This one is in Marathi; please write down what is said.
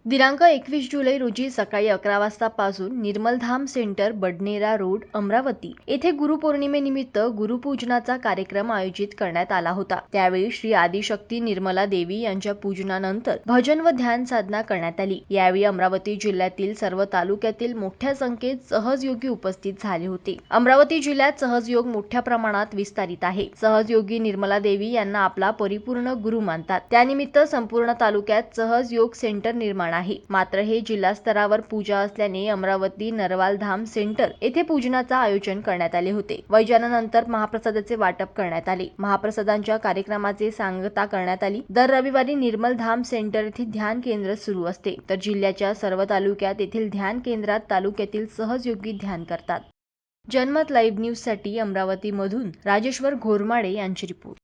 दिनांक 21 जुलै रोजी सकाळी 11 वाजतापासून निर्मलधाम सेंटर बडनेरा रोड अमरावती येथे गुरुपौर्णिमेनिमित्त गुरुपूजनाचा कार्यक्रम आयोजित करण्यात आला होता। त्यावेळी श्री आदिशक्ती निर्मला देवी यांच्या पूजनानंतर भजन व ध्यान साधना करण्यात आली। यावेळी अमरावती जिल्ह्यातील सर्व तालुक्यातील मोठ्या संख्येत सहजयोगी उपस्थित झाले होते। अमरावती जिल्ह्यात सहजयोग मोठ्या प्रमाणात विस्तारित आहे। सहजयोगी निर्मला देवी यांना आपला परिपूर्ण गुरु मानतात। त्यानिमित्त संपूर्ण तालुक्यात सहजयोग सेंटर निर्माण आहे। मात्र हे जिल्हा स्तरावर पूजा असल्याने अमरावती नरवाल धाम सेंटर येथे पूजनाचा आयोजन करण्यात आले होते। वैजानानंतर महाप्रसादाचे वाटप करण्यात आले। महाप्रसादांच्या कार्यक्रमाचे सांगता करण्यात आली। दर रविवारी निर्मल धाम सेंटर येथे ध्यान केंद्र सुरू असते, तर जिल्ह्याच्या सर्व तालुक्यात येथील ध्यान केंद्रात तालुक्यातील सहजयोगी ध्यान करतात। जनमत लाईव्ह न्यूज साठी अमरावती मधून राजेश्वर घोरमाडे यांची रिपोर्ट।